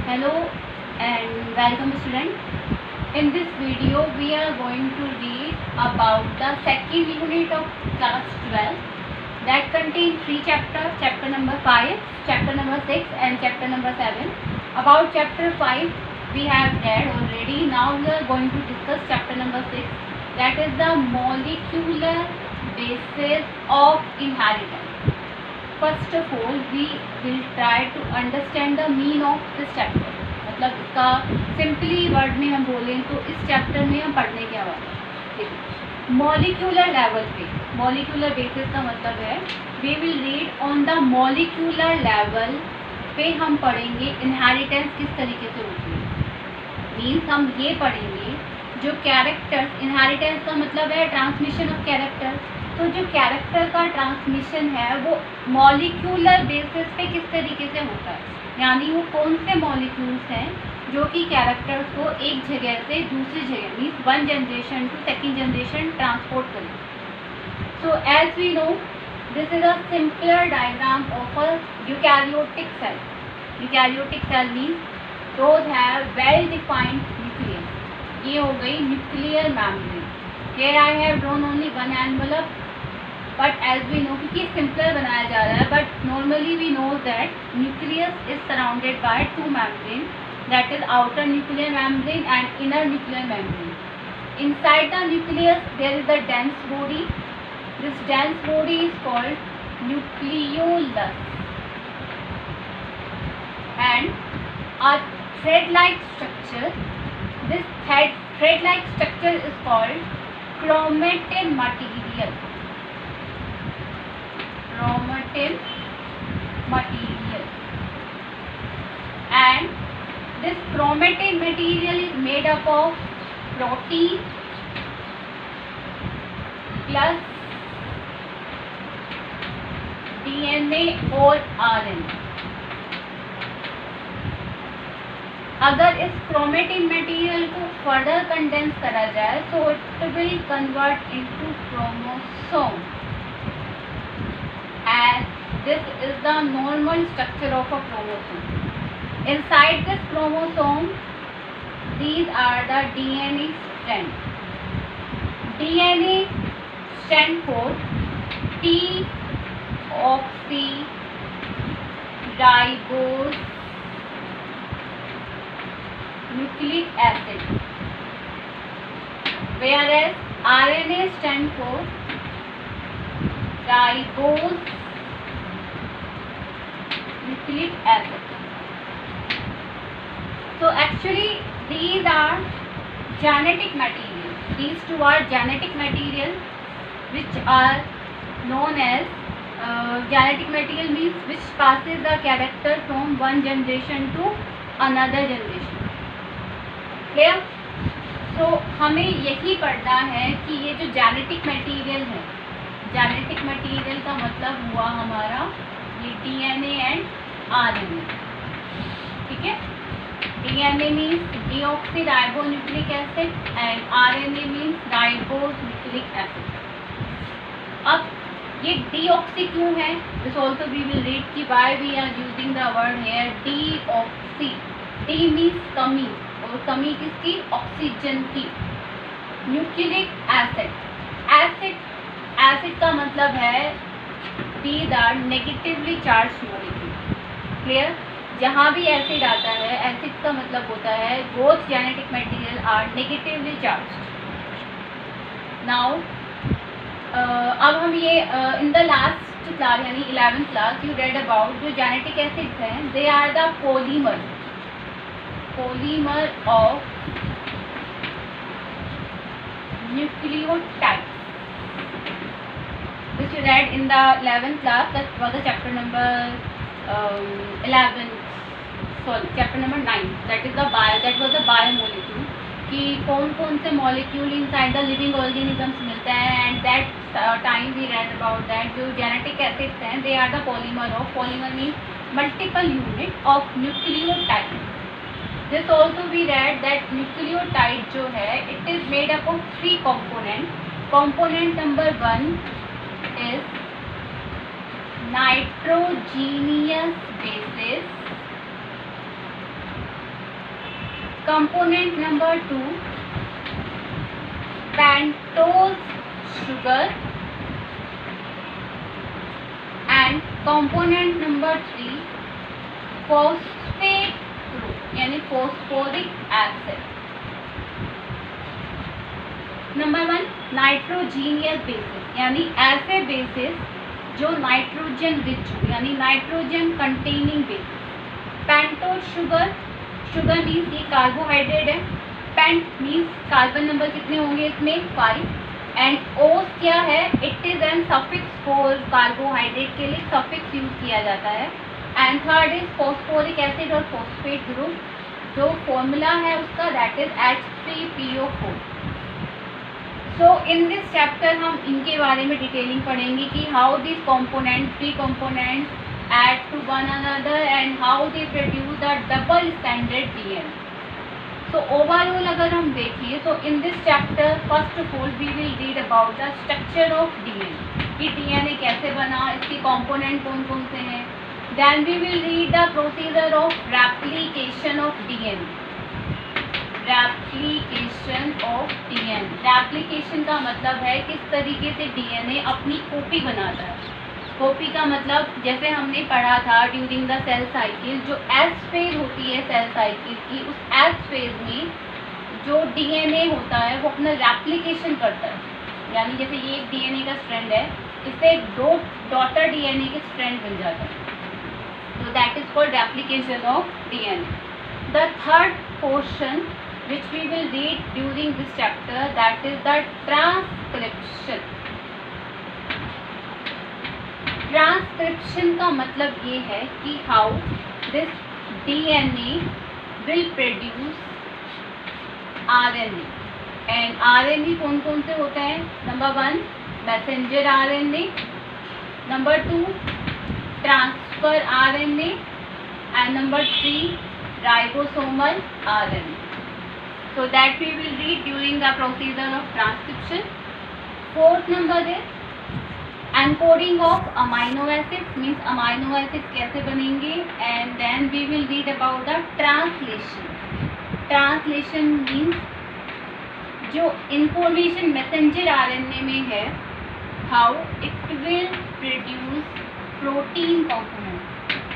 Hello and welcome student. In this video we are going to read about the second unit of class 12 that contains three chapters, chapter number 5, chapter number 6 and chapter number 7. About chapter 5 we have read already. Now we are going to discuss chapter number 6, that is the molecular basis of inheritance. First of all we will try to understand the mean of this chapter. मतलब इसका simply word में हम बोलें तो इस chapter में हम पढ़ने क्या वाले हैं. मॉलिक्यूलर लेवल पे, मॉलिक्यूलर बेसिस का मतलब है we will read on the molecular level पे हम पढ़ेंगे इनहेरिटेंस किस तरीके से होती है. मीन्स हम ये पढ़ेंगे जो कैरेक्टर्स, इनहेरिटेंस का मतलब है ट्रांसमिशन ऑफ कैरेक्टर. तो जो कैरेक्टर का ट्रांसमिशन है वो मॉलिक्यूलर बेसिस पे किस तरीके से होता है, यानी वो कौन से मॉलिक्यूल्स हैं जो कि कैरेक्टर्स को एक जगह से दूसरी जगह means one generation to second generation transport करें. So as we know this is a simpler diagram of a eukaryotic cell. Eukaryotic cell means those have well defined nucleus. ये हो गई nuclear membrane. Here I have drawn only one envelope, but as we know क्योंकि simpler बनाया जा रहा है, but normally we know that nucleus is surrounded by two membrane, that is outer nuclear membrane and inner nuclear membrane. Inside the nucleus there is a dense body. This dense body is called nucleolus and a thread-like structure. This thread-like structure is called chromatin material. Chromatin material. And this chromatin material is made up of protein plus DNA और RNA. अगर इस chromatin material को further condense करा जाए तो it will convert into chromosome and this is the normal structure of a chromosome. Inside this chromosome these are the DNA strand. DNA stand for deoxyribose nucleic acid, whereas RNA stand for ribose nucleic acid. So actually these are genetic material. These two are genetic material which are known as genetic material means which passes the character from one generation to another generation. Clear. तो हमें यही पढ़ना है कि ये जो genetic material है, genetic material का मतलब हुआ हमारा ये डीएनए एंड आरएनए. ठीक है. DNA means deoxyribonucleic acid and RNA means ribose nucleic acid. अब ये डीऑक्सी क्यों है, this also we will read कि why we are using the word here deoxy. D means कमी और कमी किसकी, ऑक्सीजन की. न्यूक्लिक एसिड, एसिड का मतलब है these are negatively charge molecule. Clear. जहाँ भी एसिड आता है, एसिड का मतलब होता है both genetic material are negatively charge. Now अब हम ये इन द लास्ट क्लास यानी 11th class you read about जो जेनेटिक एसिड्स हैं, they are the polymer of nucleotides, which you read in the 11th class. That was the chapter number 11. Sorry, chapter number 9. That is the that was the biomolecule. कि कौन कौन से molecule inside the living organisms मिलते हैं, and that time we read about that जो genetic acids हैं, they are the polymer means multiple unit of nucleotide. This also we read that nucleotide जो है it is made up of three components. Component number 1 is nitrogenous bases. Component number 2, pentose sugar, and component number 3, phosphate group यानी phosphoric acid. Number 1, nitrogenous basis यानी ऐसे basis जो nitrogen rich हो यानी nitrogen containing basis. Pentose sugar, sugar means ये carbohydrate है. Paint means carbon number कितने होंगे इसमें 5. एंड ओस क्या है, it is an suffix for carbohydrate के लिए सफिक्स यूज किया जाता है. And third is phosphoric acid और फॉस्फेट ग्रुप. जो फॉर्मूला है उसका that is H3PO4. So in this chapter हम इनके बारे में डिटेलिंग पढ़ेंगे कि how this component, three components add to one another and how they produce a double standard DNA. So overall अगर हम देखें तो in this chapter first of all we will read about the structure of DNA. कि DNA कैसे बना, इसके component कौन कौन से हैं. Then we will read the procedure of replication of DNA. Replication of DNA. Replication का मतलब है किस तरीके से DNA अपनी कॉपी बनाता है. कॉपी का मतलब जैसे हमने पढ़ा था ड्यूरिंग द सेल साइकिल, जो एस फेज होती है सेल साइकिल की, उस एस फेज में जो डीएनए होता है वो अपना रेप्लिकेशन करता है. यानी जैसे ये एक डीएनए का स्ट्रैंड है, इससे 2 डॉटर डीएनए के स्ट्रैंड बन जाता है. तो that is called replication of DNA. The third portion which we will read during this chapter, that is the transcription. Transcription का मतलब ये है कि how this DNA will produce RNA. And RNA कौन कौन से होते हैं. Number 1 messenger RNA, number 2 transfer RNA, and number 3 ribosomal RNA. So that we will read during the procedure of transcription. Fourth number is encoding of amino acids, means amino acids कैसे बनेंगे. And then we will read about the translation. Translation means जो information messenger RNA में है, how it will produce protein component.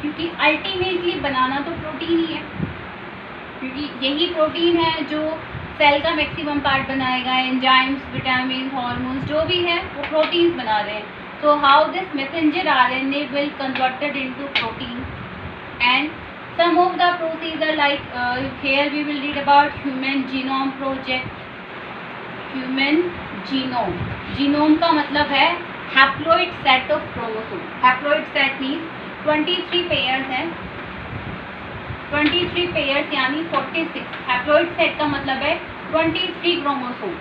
क्योंकि ultimately बनाना तो protein ही है, क्योंकि यही प्रोटीन है जो सेल का मैक्सिमम पार्ट बनाएगा. एंजाइम्स, विटामिन, हार्मोन्स जो भी है वो प्रोटीन्स बना रहे हैं. So how this messenger RNA will converted into protein. And some of the procedure like here we will read about human genome project. Human genome, genome का मतलब है haploid set of chromosome. Haploid set means 23 pairs हैं. 23 pairs यानी 46. Haploid set का मतलब है 23 chromosome.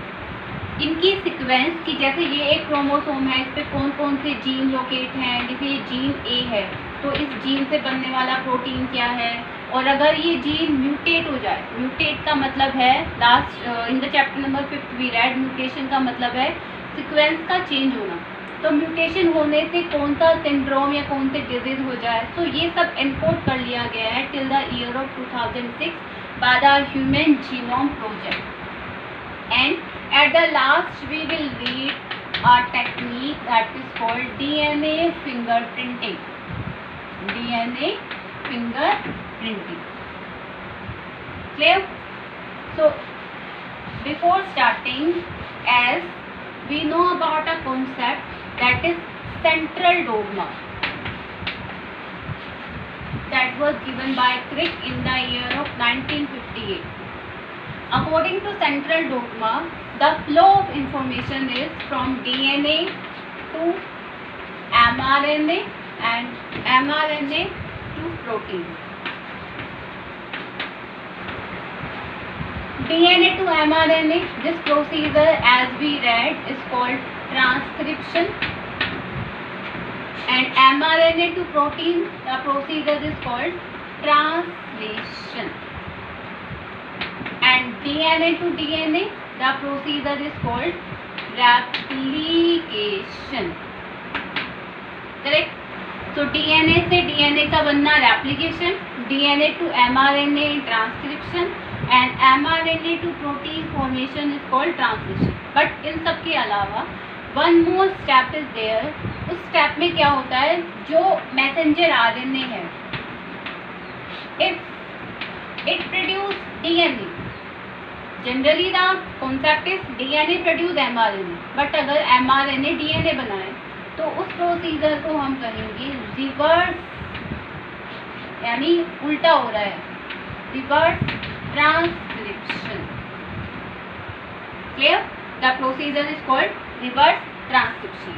इनकी sequence की जैसे ये एक क्रोमोसोम है, इस पे कौन कौन से जीन लोकेट हैं. जैसे ये जीन ए है तो इस जीन से बनने वाला प्रोटीन क्या है. और अगर ये जीन म्यूटेट हो जाए, म्यूटेट का मतलब है last in the chapter number 5 we read mutation का मतलब है सीक्वेंस का चेंज होना. तो म्यूटेशन होने से कौन सा सिंड्रोम या कौन से डिजीज हो जाए, तो ये सब एनकोड कर लिया गया है till the year of 2006 by the human genome project. And at the last we will read a technique that is called DNA fingerprinting. DNA fingerprinting. Clear? So before starting, as we know about a concept that is central dogma that was given by Crick in the year of 1958. According to central dogma, the flow of information is from DNA to mRNA and mRNA to protein. DNA to mRNA, this procedure as we read is called transcription. And mRNA to protein, the procedure is called translation. And DNA to DNA, the procedure is called replication. Correct? So DNA से DNA का बनना replication, DNA to mRNA transcription, and mRNA to protein formation is called translation. But इन सब के अलावा one more step is there. उस step में क्या होता है, जो messenger RNA है, if it produce DNA, generally the concept is DNA produce mRNA, but अगर mRNA DNA बनाए तो उस प्रोसीजर को हम कहेंगे रिवर्स, यानी उल्टा हो रहा है, reverse transcription. Clear? The procedure is called reverse transcription.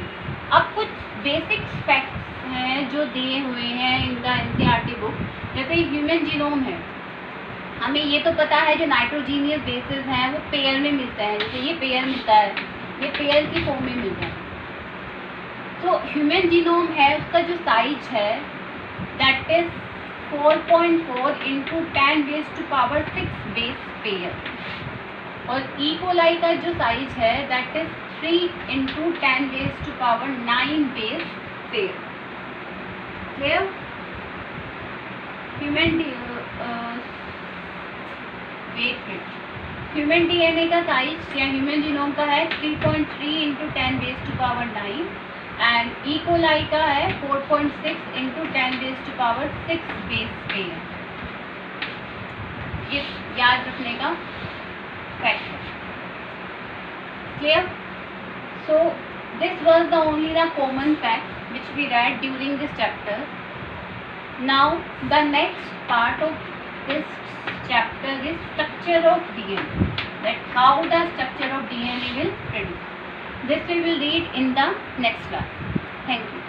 अब कुछ बेसिक फैक्ट्स हैं जो दिए हुए हैं इन द एनसीईआरटी बुक. जैसे ह्यूमन जीनोम है, हमें ये तो पता है जो नाइट्रोजीनियस बेसिस हैं वो पेयर में मिलता है. जैसे ये पेयर मिलता है, ये पेयर की फॉर्म में मिलता है. तो ह्यूमन जीनोम है, उसका जो साइज है that is 4.4 into 10⁻⁶ base pair. और ई कोलाई का जो साइज है that is 3 into 10⁻⁹ base pair. Clear? Human DNA का साइज या ह्यूमन जीनोम का है 3.3 into 10⁻⁹ एंड ई कोलाई का है 4.6 into 10⁻⁶ बेस पेयर. ये याद रखने का फैक्ट है. Clear? So this was the only the common fact which we read during this chapter. Now the next part of this chapter is structure of DNA, that how the structure of DNA will produce. This we will read in the next class. Thank you.